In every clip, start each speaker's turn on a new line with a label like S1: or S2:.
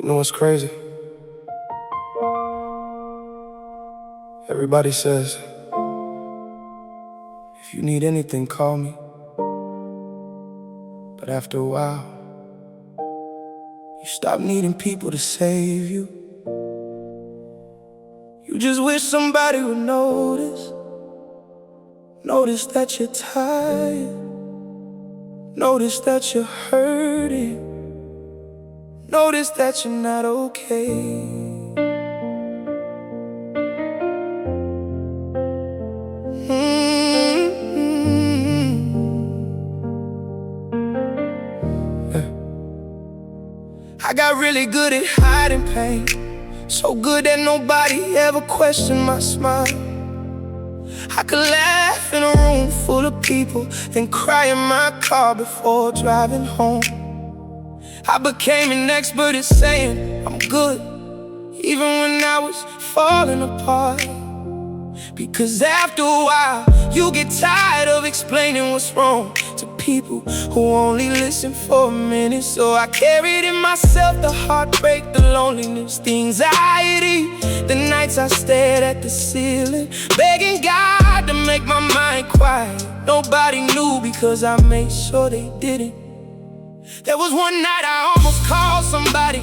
S1: You know what's crazy? Everybody says, if you need anything, call me. But after a while, you stop needing people to save you. You just wish somebody would notice. Notice that you're tired. Notice that you're hurting. Notice that you're not okay. I got really good at hiding pain, so good that nobody ever questioned my smile. I could laugh in a room full of people, then cry in my car before driving home. I became an expert at saying I'm good, even when I was falling apart. Because after a while, you get tired of explaining what's wrong to people who only listen for a minute. So I carried in myself the heartbreak, the loneliness, the anxiety. The nights I stared at the ceiling, begging God to make my mind quiet. Nobody knew because I made sure they didn't. There was one night I almost called somebody,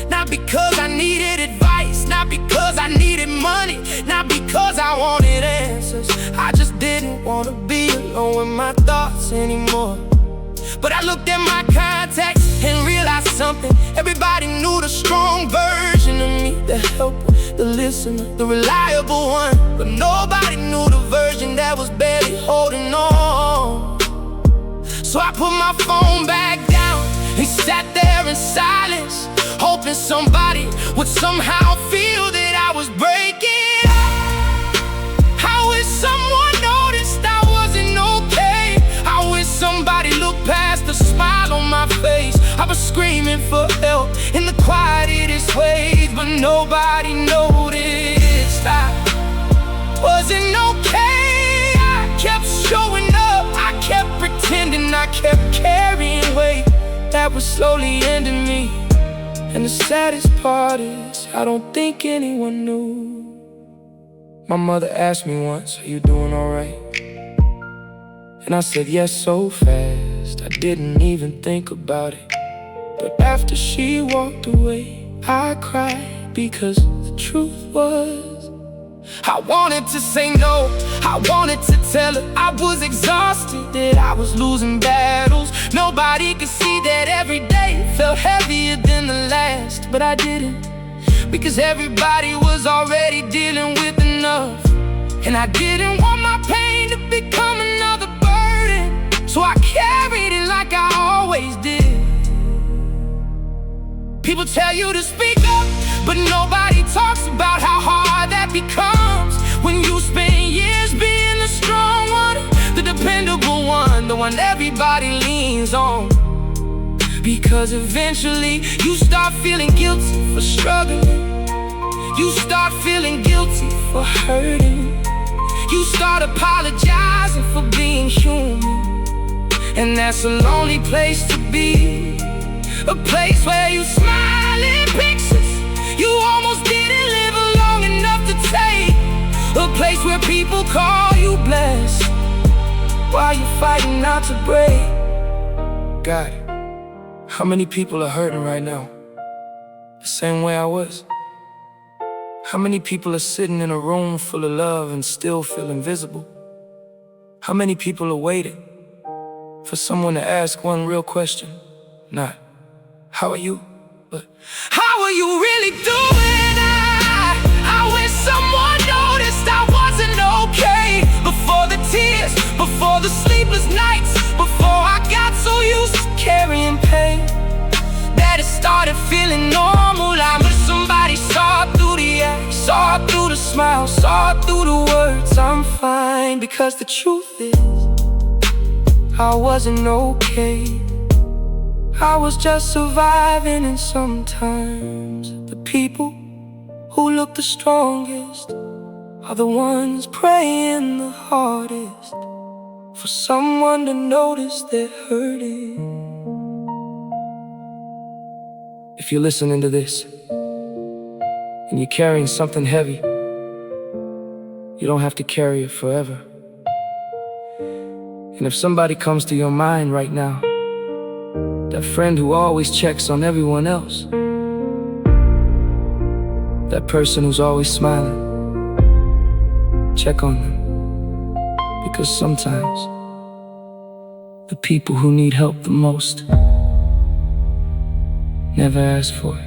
S1: not because I needed advice, not because I needed money, not because I wanted answers. I just didn't want to be alone with my thoughts anymore. But I looked at my contacts and realized something. Everybody knew the strong version of me, the helper, the listener, the reliable one. But nobody knew the version that was barely holding on. So I put my phone back down and sat there in silence, hoping somebody would somehow feel that I was breaking up. I wish someone noticed I wasn't okay. I wish somebody looked past the smile on my face. I was screaming for help in the quietest ways, but nobody noticed. I wasn't okay. I kept showing up, I kept pretending, I kept carrying weight that was slowly ending me. And the saddest part is, I don't think anyone knew. My mother asked me once, are you doing alright? And I said yes so fast, I didn't even think about it. But after she walked away, I cried, because the truth was, I wanted to say no, I wanted to tell her I was exhausted, that I was losing battles. Nobody could see that every day felt heavier than the last. But I didn't, because everybody was already dealing with enough. And I didn't want my pain to become another burden, so I carried it like I always did. People tell you to speak up, but nobody talks about how hard that becomes when you spend years being the strong one, the dependable one, the one everybody leans on. Because eventually you start feeling guilty for struggling. You start feeling guilty for hurting. You start apologizing for being human. And that's a lonely place to be, a place where you smile in pictures you almost didn't live long enough to take, a place where people call you blessed while you're fighting not to break. God, how many people are hurting right now the same way I was? How many people are sitting in a room full of love and still feel invisible? How many people are waiting for someone to ask one real question? Not, how are you? But, how are you really doing? I wish someone noticed I wasn't okay. Before the tears, before the sleepless nights, before I got so used to carrying pain that it started feeling normal. I wish somebody saw through the act, saw through the smile, saw through the words I'm fine. Because the truth is, I wasn't okay. I was just surviving, and sometimes the people who look the strongest are the ones praying the hardest for someone to notice they're hurting. If you're listening to this and you're carrying something heavy, you don't have to carry it forever. And if somebody comes to your mind right now, that friend who always checks on everyone else, that person who's always smiling, check on them. Because sometimes the people who need help the most never ask for it.